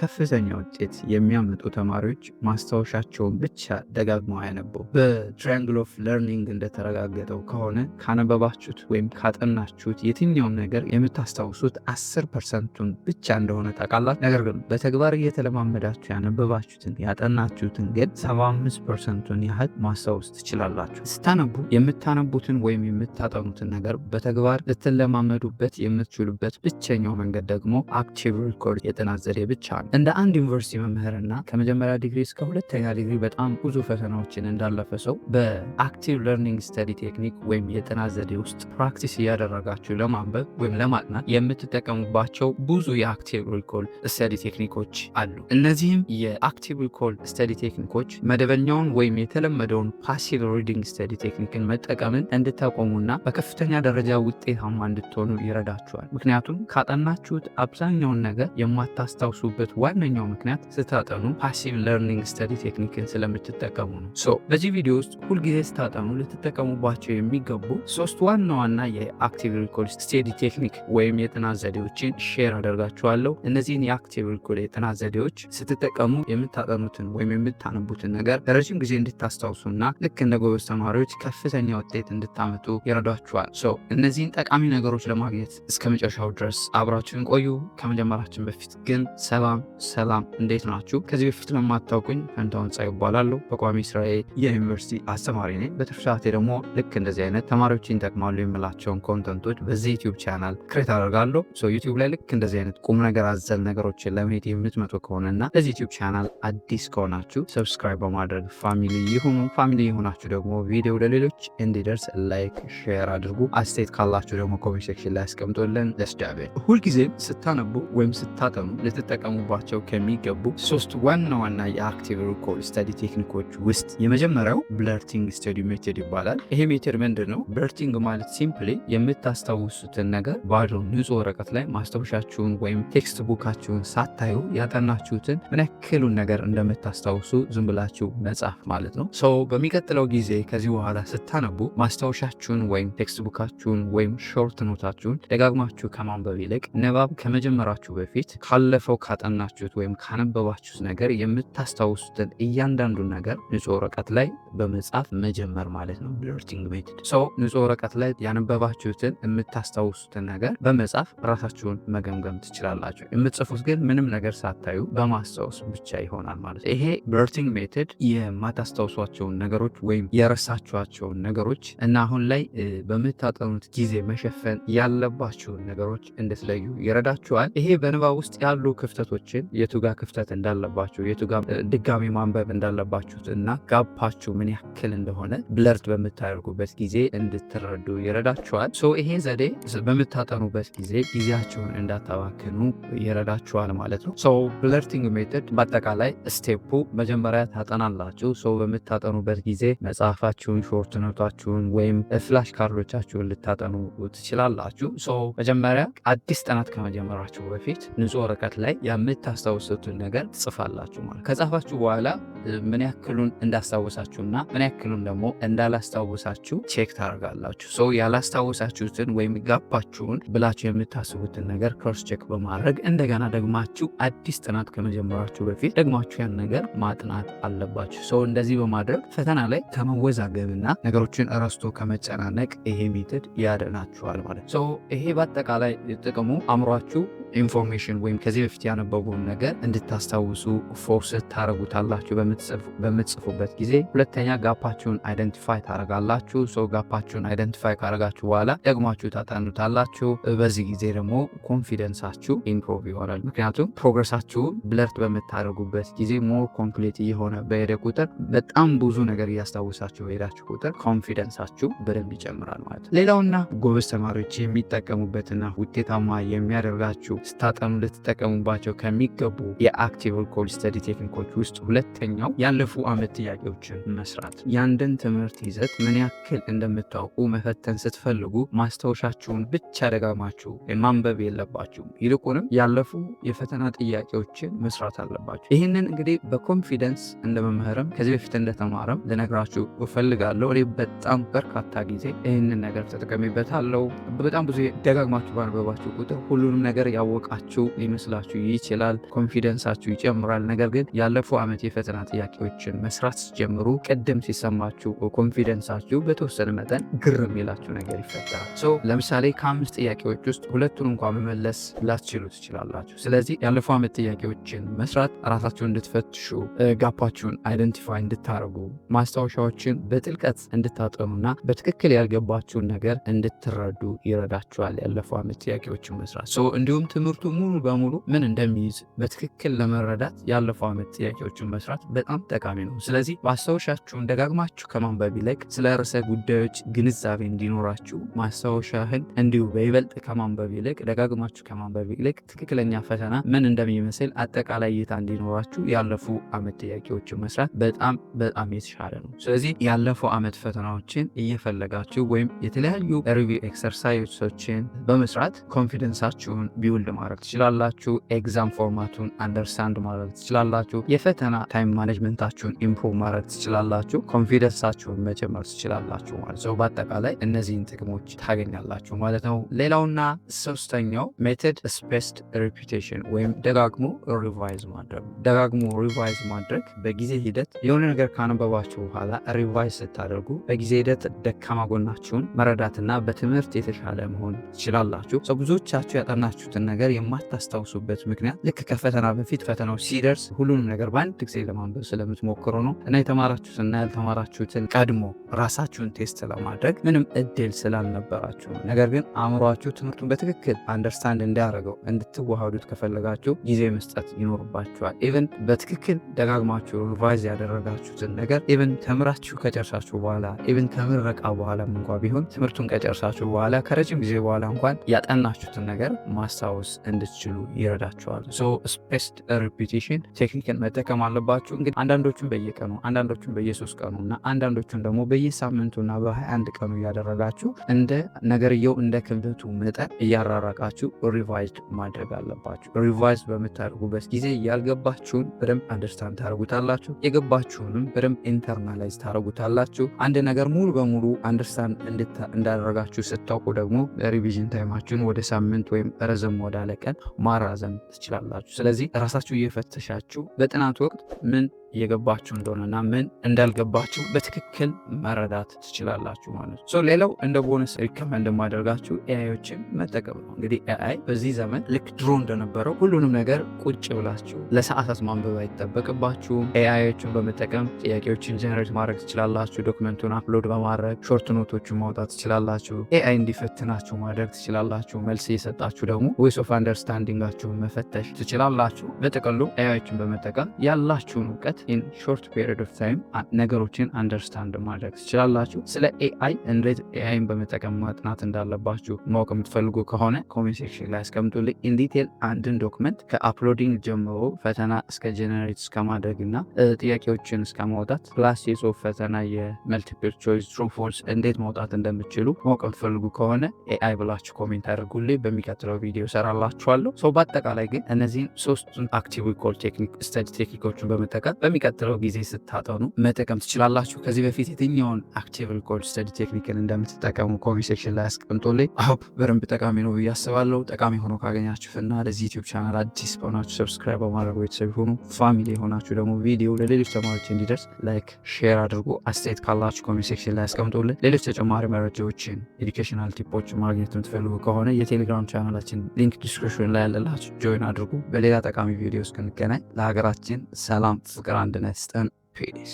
ከፍተኛ ውጤት የሚያመጡ ተማሪዎች ማስታወሻቸውን ብቻ ደጋግመው አያነበው። በትራያንግል ኦፍ ለርኒንግ እንደተረጋገጠው ከሆነ ካነበባችሁት ወይም ካጠናችሁት የትኛውም ነገር የምታስታውሱት 10%ቱን ብቻ እንደሆነ ታውቃላችሁ። ነገር ግን በተግባር እየተለማመዳችሁ ያነበባችሁትን ያጠናችሁትን ግን 75%ቱን ያህል ማስታወስ ትችላላችሁ። ስታነቡ የምታነቡትን ወይም የምታጠኑትን ነገር በተግባር ልትለማመዱበት የምትችሉበት ብቸኛው መንገድ ደግሞ አክቲቭ ሪኮርድ የጥናት ዘዴ ብቻ ነው። እንደ አንድ ዩኒቨርሲቲ መምህርና ከመጀመሪያ ዲግሪ እስከ ሁለተኛ ዲግሪ በጣም ብዙ ፈተናዎችን እንዳለፈ ሰው በአክቲቭ ለርኒንግ ስተዲ ቴክኒክ ወይም የጥናት ዘዴ ውስጥ ፕራክቲስ እያደረጋችሁ ለማንበብ ወይም ለማጥናት የምትጠቀሙባቸው ብዙ የአክቲቭ ሪኮል ስተዲ ቴክኒኮች አሉ። እነዚህም የአክቲቭ ሪኮል ስተዲ ቴክኒኮች መደበኛውን ወይም የተለመደውን ፓሲቭ ሪዲንግ ስተዲ ቴክኒክን መጠቀምን እንድታቆሙና በከፍተኛ ደረጃ ውጤታማ እንድትሆኑ ይረዳችኋል። ምክንያቱም ካጠናችሁት አብዛኛውን ነገር የማታስታውሱበት ዋነኛው ምክንያት ስታጠኑ ፓሲቭ ለርኒንግ ስተዲ ቴክኒክን ስለምትጠቀሙ ነው። በዚህ ቪዲዮ ውስጥ ሁልጊዜ ስታጠኑ ልትጠቀሙባቸው የሚገቡ 3 ዋና ዋና የአክቲቭ ሪኮል ስተዲ ቴክኒክ ወይም የጥናት ዘዴዎችን ሼር አደርጋችኋለሁ። እነዚህን የአክቲቭ ሪኮል የጥናት ዘዴዎች ስትጠቀሙ የምታጠኑትን ወይም የምታነቡትን ነገር ለረጅም ጊዜ እንድታስታውሱና ልክ እንደ ጎበዝ ተማሪዎች ከፍተኛ ውጤት እንድታመጡ ይረዷችኋል። እነዚህን ጠቃሚ ነገሮች ለማግኘት እስከ መጨረሻው ድረስ አብራችሁን ቆዩ። ከመጀመራችን በፊት ግን ሰላም እንዴት ናችሁ? ከዚህ በፊት ለማታውቁኝ ፈንታሁን ጻይ ይባላለሁ። በቋሚ ስራዬ የዩኒቨርሲቲ አስተማሪ ነኝ። በትርፍ ሰዓቴ ደግሞ ልክ እንደዚህ አይነት ተማሪዎችን ይጠቅማሉ የምላቸውን ኮንተንቶች በዚህ ዩቲዩብ ቻናል ክሬት አደርጋለሁ። ዩቲዩብ ላይ ልክ እንደዚህ አይነት ቁም ነገር አዘል ነገሮችን ለማየት የምትመጡ ከሆነና ለዚህ ዩቲዩብ ቻናል አዲስ ከሆናችሁ ሰብስክራይብ በማድረግ ፋሚሊ ይሁኑ። ፋሚሊ የሆናችሁ ደግሞ ቪዲዮ ለሌሎች እንዲደርስ ላይክ፣ ሼር አድርጉ። አስተያየት ካላችሁ ደግሞ ኮሜንት ሴክሽን ላይ አስቀምጡልን። ለስዳቤ ሁልጊዜም ስታነቡ ወይም ስታጠኑ ልትጠቀሙባቸው ከሚገቡ 3 ዋና ዋና የአክቲቭ ሪኮል ስተዲ ቴክኒኮች ውስጥ የመጀመሪያው ብለርቲንግ ስተዲ ሜቶድ ይባላል። ይሄ ሜቶድ ምንድን ነው? ብለርቲንግ ማለት ሲምፕሊ የምታስታውሱትን ነገር ባዶ ንጹህ ወረቀት ላይ ማስታወሻችሁን ወይም ቴክስት ቡካችሁን ሳታዩ ያጠናችሁትን ምን ያክሉን ነገር እንደምታስታውሱ ዝም ብላችሁ መጻፍ ማለት ነው። በሚቀጥለው ጊዜ ከዚህ በኋላ ስታነቡ ማስታወሻችሁን ወይም ቴክስት ቡካችሁን ወይም ሾርት ኖታችሁን ደጋግማችሁ ከማንበብ ይልቅ ንባብ ከመጀመራችሁ በፊት ካለፈው ካጠናችሁት ወይም ካነበባችሁት ነገር የምታስታውሱትን እያንዳንዱን ነገር ንጹህ ወረቀት ላይ በመጻፍ መጀመር ማለት ነው ብለርቲንግ ሜቶድ። ንጹህ ወረቀት ላይ ያነበባችሁትን የምታስታውሱትን ነገር በመጻፍ ራሳችሁን መገምገም ትችላላችሁ። የምትጽፉት ግን ምንም ነገር ሳታዩ በማስታወስ ብቻ ይሆናል ማለት ነው። ይሄ ብለርቲንግ ሜቶድ የማታስታውሷቸውን ነገሮች ወይም የረሳችኋቸውን ነገሮች እና አሁን ላይ በምታጠኑት ጊዜ መሸፈን ያለባችሁን ነገሮች እንድትለዩ ይረዳችኋል። ይሄ በንባብ ውስጥ ያሉ ክፍተቶችን የቱጋ ክፍተት እንዳለባችሁ የቱጋ ድጋሚ ማንበብ እንዳለባችሁት እና ጋፓችሁ ምን ያክል እንደሆነ ብለርት በምታደርጉበት ጊዜ እንድትረዱ ይረዳችኋል። ይሄ ዘዴ በምታጠኑበት ጊዜ ጊዜያችሁን እንዳታባክኑ ይረዳችኋል ማለት ነው። ብለርቲንግ ሜቶድ በአጠቃላይ ስቴፑ መጀመሪያ ታጠናላችሁ። በምታጠኑበት ጊዜ መጽሐፋችሁን፣ ሾርት ኖታችሁን ወይም ፍላሽ ካርዶቻችሁን ልታጠኑ ትችላላችሁ። መጀመሪያ አዲስ ጥናት ከመጀመራችሁ በፊት ንጹህ ወረቀት ላይ የምታስታውሱትን ነገር ትጽፋላችሁ ማለት። ከጻፋችሁ በኋላ ምን ያክሉን እንዳስታወሳችሁና ምን ያክሉን ደግሞ እንዳላስታወሳችሁ ቼክ ታደርጋላችሁ። ያላስታወሳችሁትን ወይም ጋባችሁን ብላችሁ የምታስቡትን ነገር ክሮስ ቼክ በማድረግ እንደገና ደግማችሁ አዲስ ጥናት ከመጀመራችሁ በፊት ደግማችሁ ያን ነገር ማጥናት አለባችሁ። እንደዚህ በማድረግ ፈተና ላይ ከመወዛገብና ነገሮችን ረስቶ ከመጨናነቅ ይሄ ሜቶድ ያድናችኋል ማለት ነው። ይሄ በአጠቃላይ ጥቅሙ አእምሯችሁ ኢንፎርሜሽን ወይም ከዚህ በፊት ያነበቡን ነገር እንድታስታውሱ ፎርስ ታደርጉታላችሁ በምትጽፉበት ጊዜ። ሁለተኛ ጋፓችሁን አይደንቲፋይ ታደርጋላችሁ። ጋፓችሁን አይደንቲፋይ ካደረጋችሁ በኋላ ደግማችሁ ታጠኑታላችሁ። በዚህ ጊዜ ደግሞ ኮንፊደንሳችሁ ኢምፕሮቭ ይሆናል። ምክንያቱም ፕሮግረሳችሁ ብለርት በምታደርጉበት ጊዜ ሞር ኮምፕሊት የሆነ በሄደ ቁጥር በጣም ብዙ ነገር እያስታውሳችሁ በሄዳችሁ ቁጥር ኮንፊደንሳችሁ በደንብ ይጨምራል ማለት ነው። ሌላውና ጎበዝ ተማሪዎች የሚጠቀሙበትና ውጤታማ የሚያደርጋችሁ ስታጠኑ ልትጠቀሙባቸው ከሚገቡ የአክቲቭ ሪኮል ስተዲ ቴክኒኮች ውስጥ ሁለተኛው ያለፉ ዓመት ጥያቄዎችን መስራት። የአንድን ትምህርት ይዘት ምን ያክል እንደምታውቁ መፈተን ስትፈልጉ ማስታወሻችሁን ብቻ ደጋግማችሁ ማንበብ የለባችሁም። ይልቁንም ያለፉ የፈተና ጥያቄዎችን መስራት አለባችሁ። ይህንን እንግዲህ በኮንፊደንስ እንደመምህርም ከዚህ በፊት እንደተማረም ልነግራችሁ እፈልጋለሁ። እኔ በጣም በርካታ ጊዜ ይህንን ነገር ተጠቀሚበታለሁ። በጣም ብዙ ደጋግማችሁ ባነበባችሁ ቁጥር ሁሉንም ነገር ያወቃችሁ ሊመስላችሁ ይችላል። ኮንፊደንሳችሁ ይጨምራል። ነገር ግን ያለፈው ዓመት የፈተና ጥያቄዎችን መስራት ሲጀምሩ ቅድም ሲሰማችሁ ኮንፊደንሳችሁ በተወሰነ መጠን ግር የሚላችሁ ነገር ይፈጠራል። ለምሳሌ ከ5 ጥያቄዎች ውስጥ 2ቱን እንኳን መመለስ ላትችሉ ትችላላችሁ። ስለዚህ ያለፈው ዓመት ጥያቄዎችን መስራት ራሳችሁን እንድትፈትሹ፣ ጋፓችሁን አይደንቲፋይ እንድታደርጉ፣ ማስታወሻዎችን በጥልቀት እንድታጠኑና በትክክል ያልገባችሁን ነገር እንድትረዱ ይረዳችኋል። ያለፈው ዓመት ጥያቄዎችን መስራት እንዲሁም ትምህርቱ ሙሉ በሙሉ ምን እንደሚይዝ በትክክል ለመረዳት ያለፈው ዓመት ጥያቄዎችን መስራት በጣም ጠቃሚ ነው። ስለዚህ ማስታወሻችሁን ደጋግማችሁ ከማንበብ ይልቅ ስለ ርዕሰ ጉዳዮች ግንዛቤ እንዲኖራችሁ ማስታወሻህን እንዲሁ በይበልጥ ከማንበብ ይልቅ ደጋግማችሁ ከማንበብ ይልቅ ትክክለኛ ፈተና ምን እንደሚመስል አጠቃላይ እይታ እንዲኖራችሁ ያለፉ ዓመት ጥያቄዎችን መስራት በጣም የተሻለ ነው። ስለዚህ ያለፈው ዓመት ፈተናዎችን እየፈለጋችሁ ወይም የተለያዩ ሪቪው ኤክሰርሳይሶችን በመስራት ኮንፊደንሳችሁን ቢውልድ ማድረግ ትችላላችሁ። ኤግዛም ፎርማቱን አንደርስታንድ ማድረግ ትችላላችሁ። የፈተና ታይም ማኔጅመንታችሁን ኢምፕሩቭ ማድረግ ትችላላችሁ። ኮንፊደንሳችሁን መጨመር ትችላላችሁ ማለት ነው። በአጠቃላይ እነዚህን ጥቅሞች ታገኛላችሁ ማለት ነው። ሌላውና ሶስተኛው ሜተድ ስፔስድ ሪፒቴሽን ወይም ደጋግሞ ሪቫይዝ ማድረግ። ደጋግሞ ሪቫይዝ ማድረግ በጊዜ ሂደት የሆነ ነገር ካነበባችሁ በኋላ ሪቫይዝ ስታደርጉ በጊዜ ሂደት ደካማ ጎናችሁን መረዳትና በትምህርት የተሻለ መሆን ትችላላችሁ። ብዙዎቻችሁ ያጠናችሁትን ነገር የማታስታውሱበት ምክንያት ልክ ከፈተና በፊት ፈተናው ሲደርስ ሁሉንም ነገር በአንድ ጊዜ ለማንበብ ስለምትሞክሩ ነው እና የተማራችሁትና ያልተማራችሁትን ቀድሞ ራሳችሁን ቴስት ለማድረግ ምንም እድል ስላልነበራችሁ ነው። ነገር ግን አእምሯችሁ ትምህርቱን በትክክል አንደርስታንድ እንዲያደርገው እንድትዋሃዱት ከፈለጋችሁ ጊዜ መስጠት ይኖርባችኋል። ኢቨን በትክክል ደጋግማችሁ ሪቫይዝ ያደረጋችሁትን ነገር ኢቨን ተምራችሁ ከጨርሳችሁ በኋላ ኢቨን ከምረቃ በኋላም እንኳ ቢሆን ትምህርቱን ከጨርሳችሁ በኋላ ከረጅም ጊዜ በኋላ እንኳን ያጠናችሁትን ነገር ማስታወስ እንድትችሉ ይረዳችኋል። ስፔስድ ሪፒቲሽን ቴክኒክን መጠቀም አለባችሁ። እንግዲህ አንዳንዶቹን በየቀኑ አንዳንዶቹን በየ3 ቀኑ እና አንዳንዶቹን ደግሞ በየሳምንቱና በ21 ቀኑ እያደረጋችሁ እንደ ነገርየው እንደ ክብደቱ መጠን እያራራቃችሁ ሪቫይዝ ማድረግ አለባችሁ። ሪቫይዝ በምታደርጉበት ጊዜ ያልገባችሁን በደንብ አንደርስታንድ ታደርጉታላችሁ፣ የገባችሁንም በደንብ ኢንተርናላይዝ ታደርጉታላችሁ። አንድ ነገር ሙሉ በሙሉ አንደርስታንድ እንዳደረጋችሁ ስታውቁ ደግሞ ሪቪዥን ታይማችሁን ወደ ሳምንት ወይም ረዘም ወዳለ ቀን ማራዘም ትችላላችሁ። ስለዚህ ራሳችሁ እየፈተሻችሁ በጥናት ወቅት ምን እየገባችሁ እንደሆነና ምን እንዳልገባችሁ በትክክል መረዳት ትችላላችሁ ማለት ነው። ሌላው እንደ ቦነስ ሪከመንድ የማደርጋችሁ ኤአይዎችን መጠቀም ነው። እንግዲህ ኤአይ በዚህ ዘመን ልክ ድሮ እንደነበረው ሁሉንም ነገር ቁጭ ብላችሁ ለሰዓታት ማንበብ አይጠበቅባችሁም። ኤአይዎችን በመጠቀም ጥያቄዎችን ጀነሬት ማድረግ ትችላላችሁ። ዶክመንቱን አፕሎድ በማድረግ ሾርት ኖቶችን ማውጣት ትችላላችሁ። ኤአይ እንዲፈትናችሁ ማድረግ ትችላላችሁ። መልስ እየሰጣችሁ ደግሞ ቮይስ ኦፍ አንደርስታንዲንጋችሁን መፈተሽ ትችላላችሁ። በጥቅሉ ኤአይዎችን በመጠቀም ያላችሁን እውቀት ኢን ሾርት ፔሪድ ኦፍ ታይም ነገሮችን አንደርስታንድ ማድረግ ትችላላችሁ። ስለ ኤአይ እንዴት ኤአይን በመጠቀም ማጥናት እንዳለባችሁ ማወቅ የምትፈልጉ ከሆነ ኮሜንት ሴክሽን ላይ አስቀምጡልኝ። ኢን ዲቴል አንድን ዶክመንት ከአፕሎዲንግ ጀምሮ ፈተና እስከ ጀነሬት እስከማድረግ እና ጥያቄዎችን እስከ ማውጣት ፕላስ የጽሁፍ ፈተና የመልቲፕል ቾይስ ትሩ ፎልስ እንዴት ማውጣት እንደምትችሉ ማወቅ የምትፈልጉ ከሆነ ኤአይ ብላችሁ ኮሜንት አድርጉልኝ። በሚቀጥለው ቪዲዮ ሰራላችኋለሁ። በአጠቃላይ ግን እነዚህን 3ቱን አክቲቭ ሪኮል ቴክኒክ ስተዲ ቴክኒኮችን በመጠቀም በሚቀጥለው ጊዜ ስታጠኑ መጠቀም ትችላላችሁ። ከዚህ በፊት የትኛውን አክቲቭ ሪኮል ስተዲ ቴክኒክን እንደምትጠቀሙ ኮሜንት ሴክሽን ላይ አስቀምጡልኝ። በደንብ ጠቃሚ ነው ብዬ አስባለሁ። ጠቃሚ ሆኖ ካገኛችሁና ለዚህ ዩቲዩብ ቻናል አዲስ በሆናችሁ ሰብስክራይብ በማድረግ ቤተሰብ ሆኑ። ፋሚሊ የሆናችሁ ደግሞ ቪዲዮ ለሌሎች ተማሪዎች እንዲደርስ ላይክ፣ ሼር አድርጉ። አስተያየት ካላችሁ ኮሜንት ሴክሽን ላይ አስቀምጡልኝ። ሌሎች ተጨማሪ መረጃዎችን ኤዱኬሽናል ቲፖችን ማግኘት የምትፈልጉ ከሆነ የቴሌግራም ቻናላችን ሊንክ ዲስክሪፕሽን ላይ ያለላችሁ ጆይን አድርጉ። በሌላ ጠቃሚ ቪዲዮ እስክንገናኝ ለሀገራችን ሰላም፣ ፍቅር፣ አንድነት ስጠን። ፔዲስ